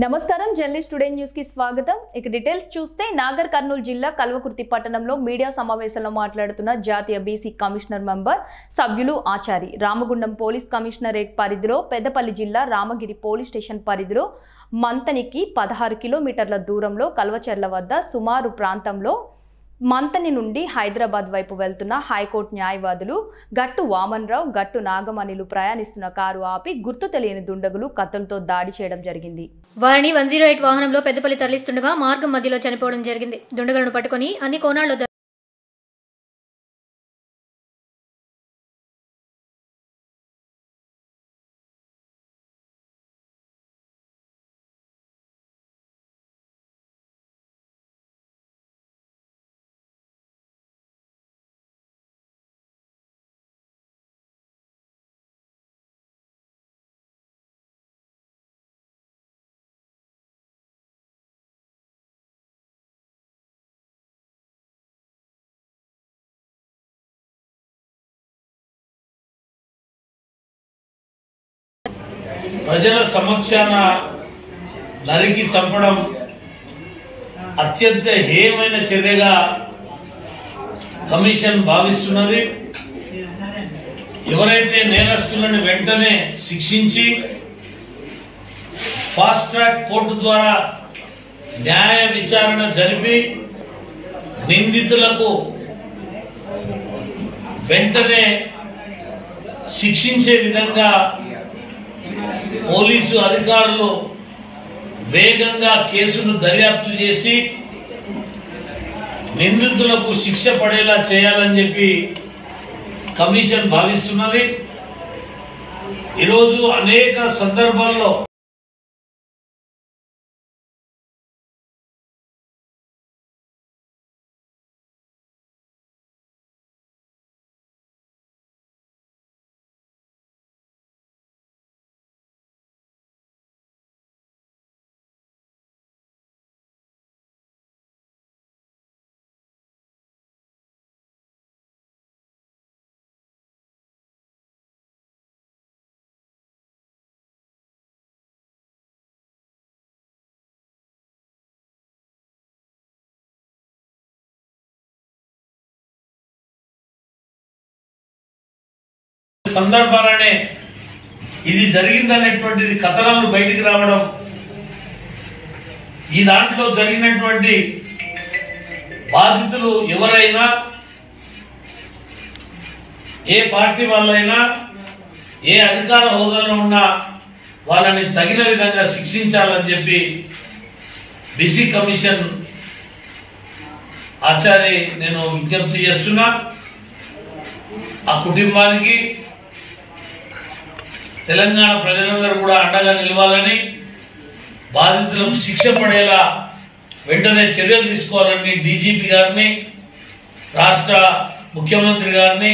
నమస్కారం journalist today news కి స్వాగతం. ఇక డీటెయిల్స్ చూస్తే నాగర్ కర్నూలు జిల్లా కల్వకుర్తి పట్టణంలో మీడియా సమావేశంలో మాట్లాడుతున్న జాతీయ బీసీ కమిషనర్ మెంబర్ సభ్యులు ఆచారి రామగుండం పోలీస్ కమిషనరేట్ పరిధిలో పెద్దపల్లి జిల్లా రామగిరి పోలీస్ స్టేషన్ పరిధిలో మంతనికి 16 కిలోమీటర్ల దూరంలో కల్వచెర్ల వద్ద సుమారు ప్రాంతంలో మంతని నుండి హైదరాబాద్ వైపు వెళ్తున్న హైకోర్టు న్యాయవాదులు గట్టు వామన్రావు గట్టు నాగమణిలు ప్రయాణిస్తున్న కారు ఆపి గుర్తు తెలియని దుండగులు కత్తులతో దాడి చేయడం జరిగింది. వారిని 108 వాహనంలో పెద్దపల్లి తరలిస్తుండగా మార్గం మధ్యలో చనిపోవడం జరిగింది. దుండగులను పట్టుకుని అన్ని కోణాల్లో ప్రజల సమక్షాన నరికి చంపడం అత్యంత హేయమైన చర్యగా కమిషన్ భావిస్తున్నది. ఎవరైతే నేరస్తులను వెంటనే శిక్షించి ఫాస్ట్ ట్రాక్ కోర్టు ద్వారా న్యాయ విచారణ జరిపి నిందితులకు వెంటనే శిక్షించే విధంగా పోలీసు అధికారులు వేగంగా కేసును దర్యాప్తు చేసి నిందితులకు శిక్ష పడేలా చేయాలని చెప్పి కమిషన్ భావిస్తున్నది. ఈరోజు అనేక సందర్భాల్లో సందర్భాలనే ఇది జరిగిందనేటువంటిది కథనాలు బయటికి రావడం, ఈ దాంట్లో జరిగినటువంటి బాధితులు ఎవరైనా ఏ పార్టీ వాళ్ళైనా ఏ అధికార హోదాలో ఉన్నా వాళ్ళని తగిన విధంగా శిక్షించాలని చెప్పి బీసీ కమిషన్ ఆచార్య నేను విజ్ఞప్తి చేస్తున్నా. ఆ కుటుంబానికి తెలంగాణ ప్రజలందరూ కూడా అండగా నిలవాలని, బాధితులకు శిక్ష పడేలా వెంటనే చర్యలు తీసుకోవాలని డీజీపీ గారిని, రాష్ట్ర ముఖ్యమంత్రి గారిని,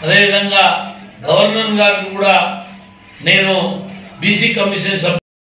అదేవిధంగా గవర్నర్ గారిని కూడా నేను బీసీ కమిషన్